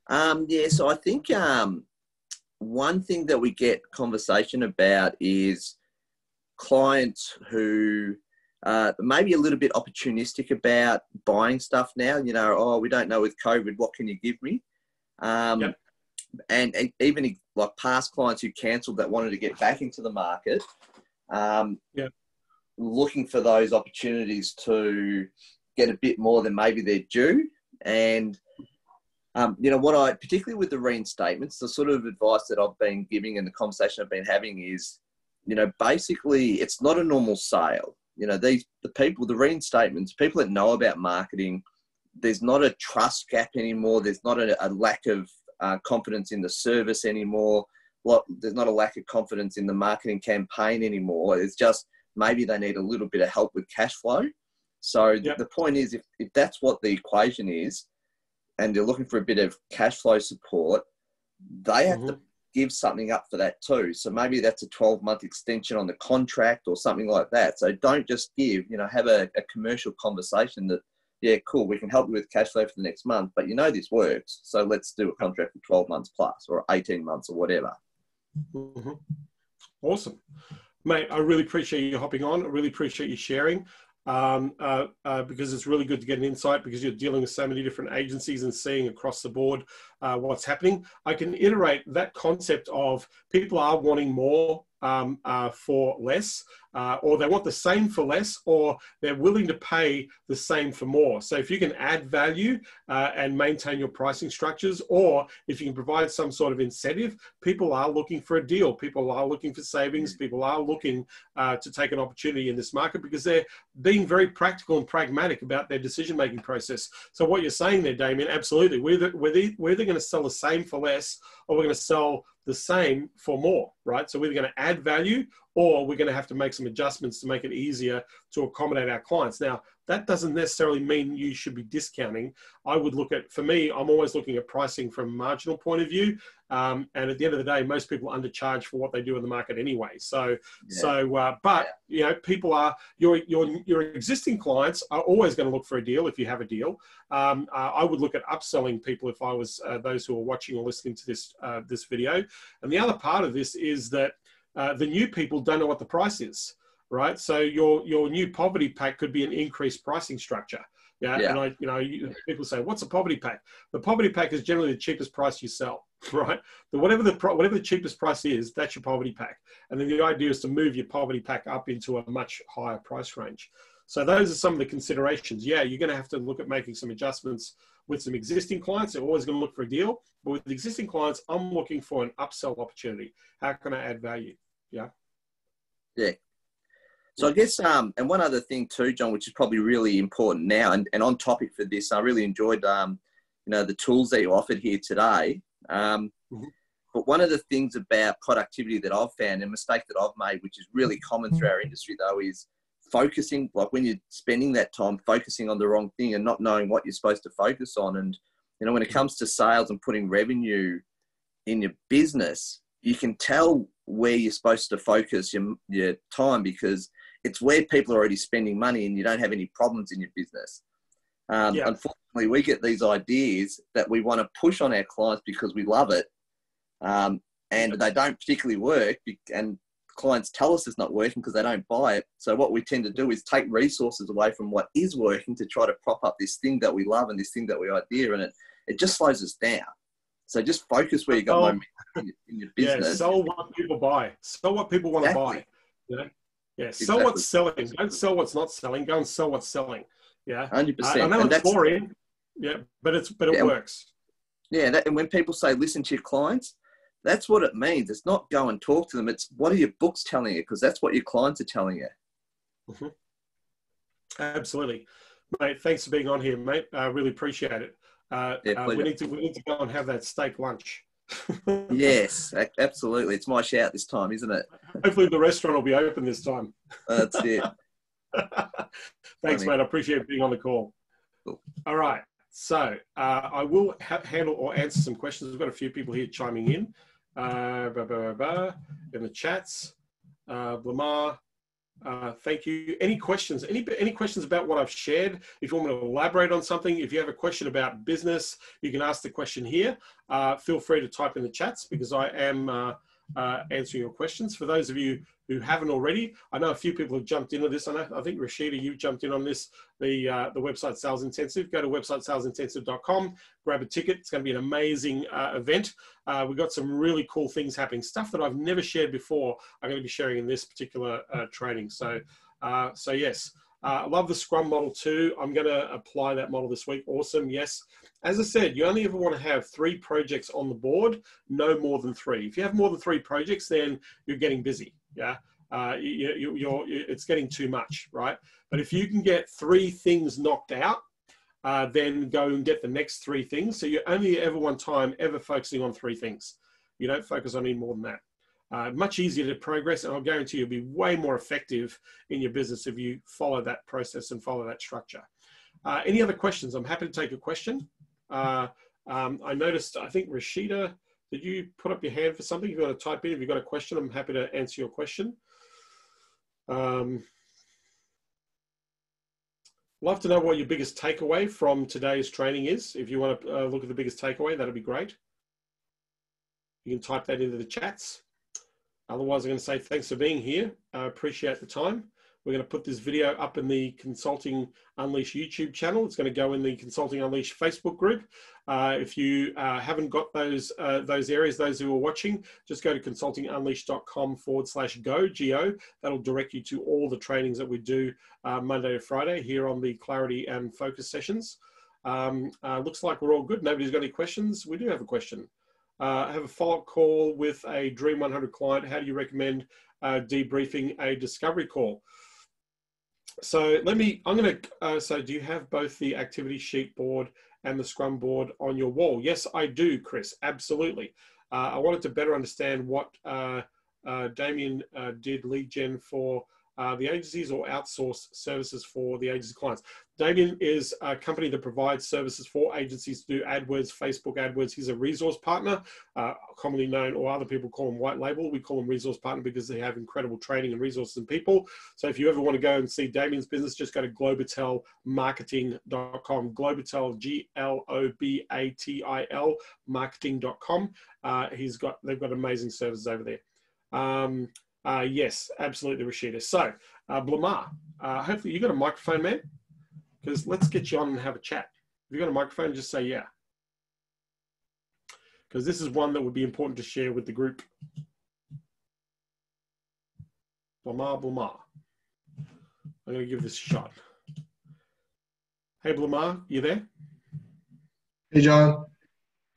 So I think one thing that we get conversation about is clients who maybe a little bit opportunistic about buying stuff now. You know, oh, we don't know with COVID, what can you give me? Yep. And even like past clients who cancelled that wanted to get back into the market, Yep. looking for those opportunities to get a bit more than maybe they're due. And, you know, particularly with the reinstatements, the sort of advice that I've been giving and the conversation I've been having is, you know, basically it's not a normal sale. You know, the reinstatements, people that know about marketing, there's not a trust gap anymore. There's not a lack of confidence in the service anymore. There's not a lack of confidence in the marketing campaign anymore. It's just maybe they need a little bit of help with cash flow. So the point is, if that's what the equation is, and they're looking for a bit of cash flow support, they have to give something up for that too. So maybe that's a 12-month extension on the contract or something like that. So don't just give, you know, have a commercial conversation that, yeah, cool, we can help you with cash flow for the next month, but you know this works, so let's do a contract for 12 months plus or 18 months or whatever. Awesome. Mate, I really appreciate you hopping on. I really appreciate you sharing. Because it's really good to get an insight, because you're dealing with so many different agencies and seeing across the board what's happening. I can iterate that concept of people are wanting more for less, or they want the same for less, or they're willing to pay the same for more. So if you can add value and maintain your pricing structures, or if you can provide some sort of incentive, people are looking for a deal. People are looking for savings. People are looking to take an opportunity in this market, because they're being very practical and pragmatic about their decision-making process. So what you're saying there, Damien, absolutely. We're either going to sell the same for less, or we're going to sell the same for more, right? So we're either going to add value, or we're going to have to make some adjustments to make it easier to accommodate our clients. Now, that doesn't necessarily mean you should be discounting. I would look at, for me, I'm always looking at pricing from a marginal point of view. And at the end of the day, most people undercharge for what they do in the market anyway. But you know, people are, your existing clients are always going to look for a deal if you have a deal. I would look at upselling people if I was those who are watching or listening to this video. And the other part of this is that the new people don't know what the price is. Right, so your new poverty pack could be an increased pricing structure. And people say, "What's a poverty pack?" The poverty pack is generally the cheapest price you sell, right? Whatever the cheapest price is, that's your poverty pack. And then the idea is to move your poverty pack up into a much higher price range. So those are some of the considerations. Yeah, you're going to have to look at making some adjustments with some existing clients. They're always going to look for a deal, but with existing clients, I'm looking for an upsell opportunity. How can I add value? Yeah. So I guess, and one other thing too, John, which is probably really important now, and on topic for this, I really enjoyed, the tools that you offered here today. But one of the things about productivity that I've found, and a mistake that I've made, which is really common through our industry though, is focusing, like when you're spending that time focusing on the wrong thing and not knowing what you're supposed to focus on. And, you know, when it comes to sales and putting revenue in your business, you can tell where you're supposed to focus your time, because it's where people are already spending money and you don't have any problems in your business. Unfortunately, we get these ideas that we want to push on our clients because we love it, and they don't particularly work, and clients tell us it's not working because they don't buy it. So what we tend to do is take resources away from what is working to try to prop up this thing that we love and this thing that we idea, and it just slows us down. So just focus where you got momentum in your business. Yeah, sell what people buy. Sell what people want to buy. You know? Yeah, sell what's selling. Don't sell what's not selling. Go and sell what's selling. Yeah, 100%. I know it's boring. Yeah, but it works. Yeah, and when people say listen to your clients, that's what it means. It's not go and talk to them. It's what are your books telling you, because that's what your clients are telling you. Absolutely, mate. Thanks for being on here, mate. I really appreciate it. We need to go and have that steak lunch. Yes, absolutely. It's my shout this time, isn't it? Hopefully the restaurant will be open this time. That's it. Thanks, mate. I appreciate being on the call. Cool. All right. So I will handle or answer some questions. We've got a few people here chiming in in the chats. Lamar, thank you. Any questions? Any questions about what I've shared? If you want me to elaborate on something, if you have a question about business, you can ask the question here. Feel free to type in the chats, because I am answering your questions. For those of you who haven't already, I know a few people have jumped into this. I think Rashida, you jumped in on this, the website Sales Intensive. Go to websitesalesintensive.com, grab a ticket. It's going to be an amazing event. We've got some really cool things happening, stuff that I've never shared before. I'm going to be sharing in this particular training. So yes. I love the Scrum model too. I'm going to apply that model this week. Awesome. Yes. As I said, you only ever want to have 3 projects on the board, no more than 3. If you have more than 3 projects, then you're getting busy. Yeah. It's getting too much, right? But if you can get 3 things knocked out, then go and get the next 3 things. So you only ever one time ever focusing on 3 things. You don't focus on any more than that. Much easier to progress, and I'll guarantee you'll be way more effective in your business if you follow that process and follow that structure. Any other questions? I'm happy to take a question. I noticed, I think Rashida, did you put up your hand for something? If you want to type in, if you've got a question, I'm happy to answer your question. Love to know what your biggest takeaway from today's training is. If you want to look at the biggest takeaway, that'd be great. You can type that into the chats. Otherwise, I'm going to say thanks for being here. I appreciate the time. We're going to put this video up in the Consulting Unleashed YouTube channel. It's going to go in the Consulting Unleashed Facebook group. If you haven't got those areas, those who are watching, just go to consultingunleashed.com/go. That'll direct you to all the trainings that we do Monday to Friday here on the Clarity and Focus sessions. Looks like we're all good. Nobody's got any questions. We do have a question. I have a follow-up call with a Dream 100 client. How do you recommend debriefing a discovery call? So so do you have both the activity sheet board and the Scrum board on your wall? Yes, I do, Chris, absolutely. I wanted to better understand what Damien did lead gen for the agencies or outsource services for the agency clients. Damien is a company that provides services for agencies to do AdWords, Facebook AdWords. He's a resource partner, commonly known, or other people call him white label. We call him resource partner because they have incredible training and resources and people. So if you ever want to go and see Damien's business, just go to globatelmarketing.com. Globatel, Globatil, marketing.com. They've got amazing services over there. Yes, absolutely, Rashida. So, Blamar, hopefully you got a microphone, man, because let's get you on and have a chat. If you got a microphone, just say yeah, because this is one that would be important to share with the group. Blamar. I'm going to give this a shot. Hey, Blamar, you there? Hey, John.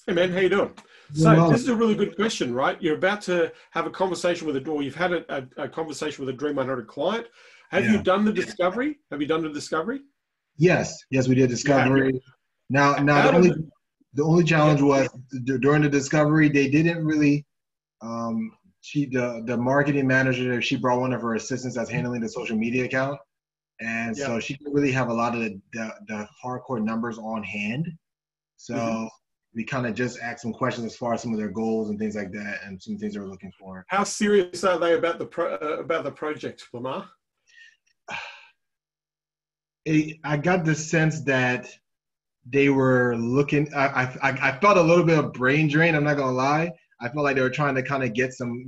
Hey, man, how you doing? So this is a really good question, right? You're about to have a conversation with you've had a conversation with a Dream 100 client. Have you done the discovery? Have you done the discovery? Yes, we did discovery. Now the only challenge was during the discovery, they didn't really, the marketing manager, she brought one of her assistants that's handling the social media account. And so she didn't really have a lot of the hardcore numbers on hand. So we kind of just asked some questions as far as some of their goals and things like that, and some things they were looking for. How serious are they about the project, Lamar? I got the sense that they were looking. I felt a little bit of brain drain. I'm not gonna lie. I felt like they were trying to kind of get some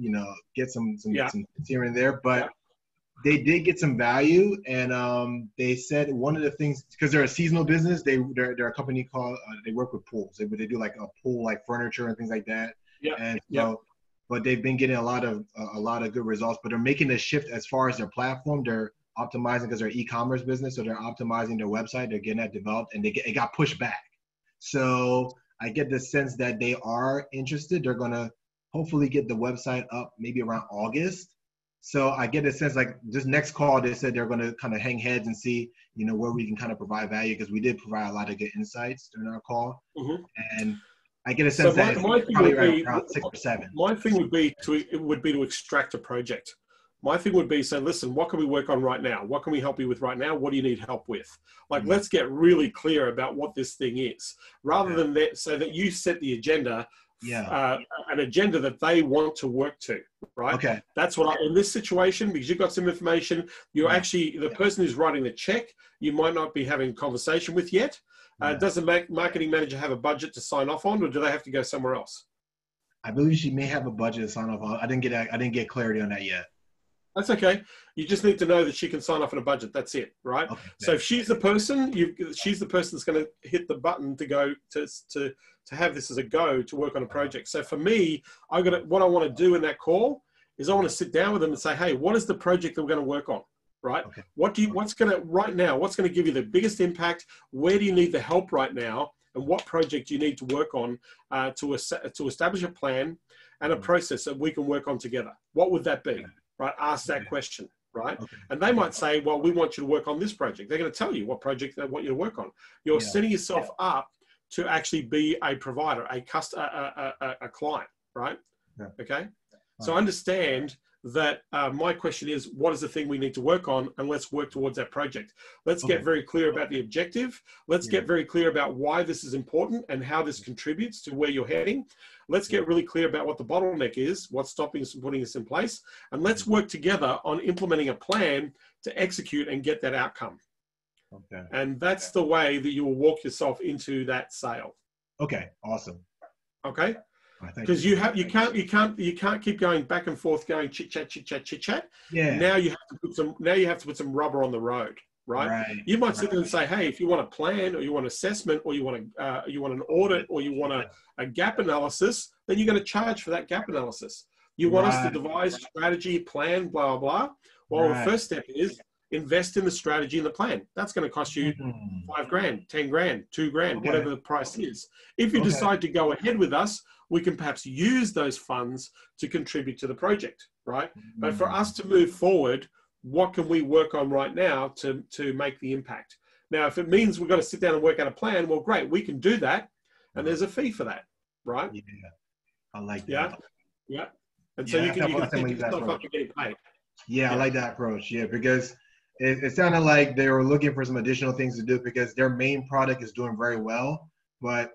here and there, but they did get some value. And they said one of the things, because they're a seasonal business, they're a company called they work with pools. They do like a pool, like furniture and things like that. But they've been getting a lot of good results. But they're making a shift as far as their platform. They're optimizing because they're an e-commerce business, so they're optimizing their website. They're getting that developed, and it got pushed back. So I get the sense that they are interested. They're gonna hopefully get the website up maybe around August. So I get a sense like this next call, they said they're gonna kind of hang heads and see, where we can kind of provide value, because we did provide a lot of good insights during our call. And I get a sense that it's probably around 6 or 7. My thing would be to extract a project. My thing would be say, listen, what can we work on right now? What can we help you with right now? What do you need help with? Like, let's get really clear about what this thing is, rather than that, so that you set the agenda, an agenda that they want to work to, right? Okay. That's what in this situation, because you've got some information, you're actually, the person who's writing the check, you might not be having a conversation with yet. Does the marketing manager have a budget to sign off on, or do they have to go somewhere else? I believe she may have a budget to sign off on. I didn't get clarity on that yet. That's okay. You just need to know that she can sign off on a budget. That's it, right? Okay, so if she's the person, she's the person that's going to hit the button to go to have this as a go to work on a project. So for me, what I want to do in that call is I want to sit down with them and say, hey, what is the project that we're going to work on, right? Okay. What's going to give you the biggest impact? Where do you need the help right now? And what project do you need to work on to establish a plan and a process that we can work on together? What would that be? Right? Ask that question, right? Okay. And they might say, well, we want you to work on this project. They're going to tell you what project they want you to work on. You're setting yourself up to actually be a provider, a client, right? Yeah. Okay. So understand that my question is, what is the thing we need to work on? And let's work towards that project. Let's get very clear about the objective. Let's get very clear about why this is important and how this contributes to where you're heading. Let's get really clear about what the bottleneck is, what's stopping us from putting this in place. And let's work together on implementing a plan to execute and get that outcome. Okay. And that's the way that you will walk yourself into that sale. Okay. Awesome. Okay. Because you can't keep going back and forth, going chit chat. Yeah. Now you have to put some rubber on the road, right? You might sit there and say, hey, if you want a plan, or you want assessment, or you want an audit, or you want a gap analysis, then you're going to charge for that gap analysis. You want us to devise strategy, plan, blah blah. Well, the first step is invest in the strategy and the plan. That's going to cost you $5,000, $10,000, $2,000, whatever the price is. If you decide to go ahead with us, we can perhaps use those funds to contribute to the project, right? But for us to move forward, what can we work on right now to make the impact? Now, if it means we've got to sit down and work out a plan, well, great, we can do that. And there's a fee for that, right? Yeah, I like that. Yeah. And so you can think yourself up to getting paid. Yeah, I like that approach. Yeah, because it sounded like they were looking for some additional things to do because their main product is doing very well, but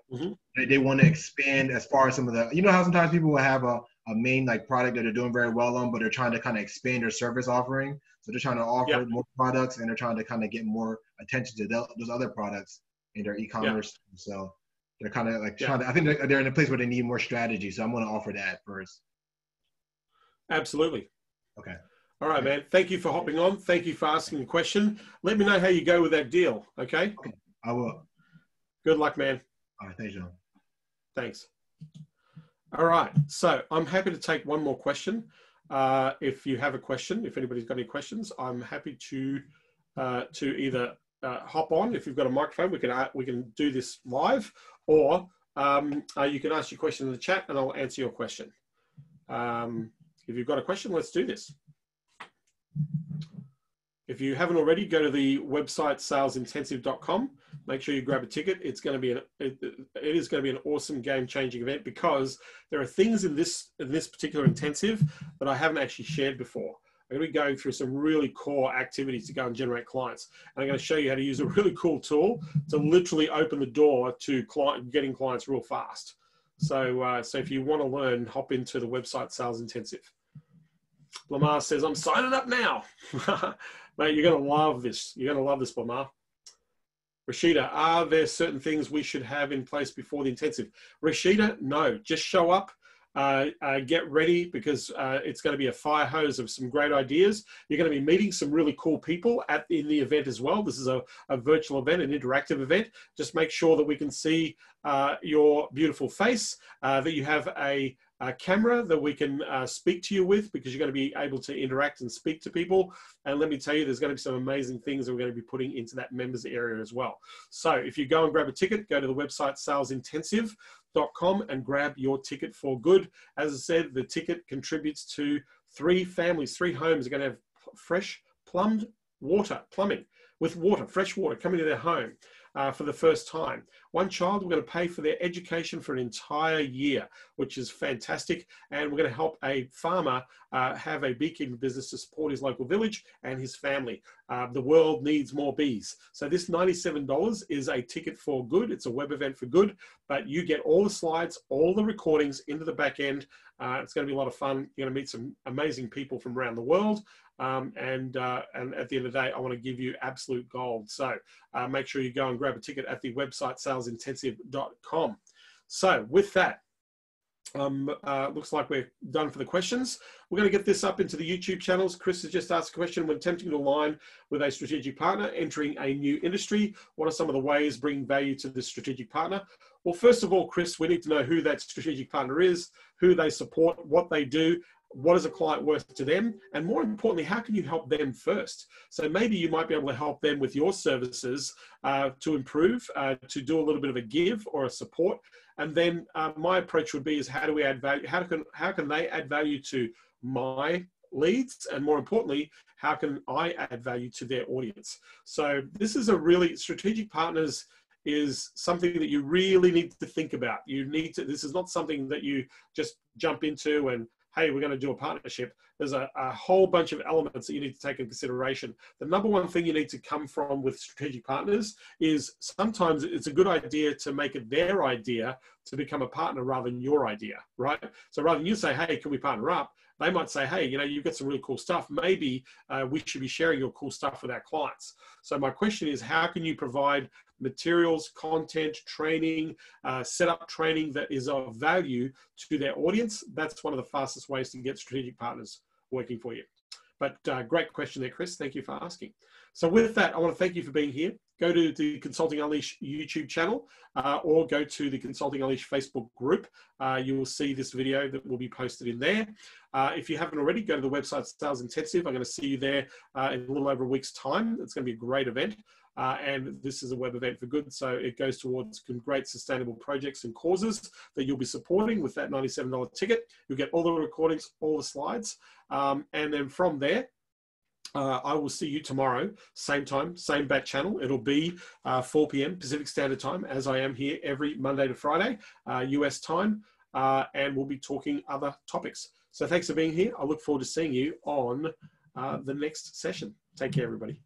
they want to expand as far as some of the, you know how sometimes people will have a main like product that they're doing very well on, but they're trying to kind of expand their service offering. So they're trying to offer more products and they're trying to kind of get more attention to those other products in their e-commerce. So they're kind of like trying to, I think they're in a place where they need more strategy. So I'm going to offer that first. Absolutely. Okay. All right, man. Thank you for hopping on. Thank you for asking the question. Let me know how you go with that deal, okay? I will. Good luck, man. All right, thanks, John. Thanks. All right, so I'm happy to take one more question. If you have a question, if anybody's got any questions, I'm happy to either hop on. If you've got a microphone, we can do this live, or you can ask your question in the chat and I'll answer your question. If you've got a question, let's do this. If you haven't already, go to the website salesintensive.com. Make sure you grab a ticket. It's going to be it is going to be an awesome game-changing event because there are things in this particular intensive that I haven't actually shared before. I'm going to be going through some really core activities to go and generate clients. And I'm going to show you how to use a really cool tool to literally open the door to getting clients real fast. So if you want to learn, hop into the website Sales Intensive. Lamar says, I'm signing up now. Mate, you're going to love this. You're going to love this, Lamar. Rashida, are there certain things we should have in place before the intensive? Rashida, no. Just show up. Get ready because it's going to be a fire hose of some great ideas. You're going to be meeting some really cool people in the event as well. This is a virtual event, an interactive event. Just make sure that we can see your beautiful face, that you have a camera that we can speak to you with because you're going to be able to interact and speak to people. And let me tell you, there's going to be some amazing things that we're going to be putting into that members area as well. So if you go and grab a ticket, go to the website salesintensive.com and grab your ticket for good. As I said, the ticket contributes to 3 families, 3 homes are going to have fresh plumbing with water, fresh water coming to their home. For the first time. One child, we're going to pay for their education for an entire year, which is fantastic. And we're going to help a farmer have a beekeeping business to support his local village and his family. The world needs more bees. So this $97 is a ticket for good. It's a web event for good, but you get all the slides, all the recordings into the back end. It's going to be a lot of fun. You're going to meet some amazing people from around the world. And at the end of the day, I want to give you absolute gold. So make sure you go and grab a ticket at the website salesintensive.com. So with that, Looks like we're done for the questions. We're going to get this up into the YouTube channels. Chris has just asked a question: when attempting to align with a strategic partner entering a new industry, what are some of the ways bringing value to this strategic partner? Well, first of all, Chris, we need to know who that strategic partner is, who they support, what they do, what is a client worth to them, and more importantly, how can you help them first? So maybe you might be able to help them with your services to improve, to do a little bit of a give or a support. And then my approach would be is how do we add value? How can they add value to my leads? And more importantly, how can I add value to their audience? So this is a really strategic partners is something that you really need to think about. You need to, this is not something that you just jump into and, hey, we're going to do a partnership. There's a whole bunch of elements that you need to take into consideration. The number one thing you need to come from with strategic partners is sometimes it's a good idea to make it their idea to become a partner rather than your idea, right? So rather than you say, hey, can we partner up? They might say, hey, you know, you've got some really cool stuff. Maybe we should be sharing your cool stuff with our clients. So my question is, how can you provide materials, content, training, setup training that is of value to their audience? That's one of the fastest ways to get strategic partners working for you. But great question there, Chris. Thank you for asking. So with that, I want to thank you for being here. Go to the Consulting Unleashed YouTube channel or go to the Consulting Unleashed Facebook group. You will see this video that will be posted in there. If you haven't already, go to the website Sales Intensive. I'm going to see you there in a little over a week's time. It's going to be a great event. And this is a web event for good, so it goes towards great sustainable projects and causes that you'll be supporting with that $97 ticket. You'll get all the recordings, all the slides, and then from there, I will see you tomorrow, same time, same bat channel. It'll be 4 p.m. Pacific Standard Time, as I am here every Monday to Friday, US time, and we'll be talking other topics. So thanks for being here. I look forward to seeing you on the next session. Take care, everybody.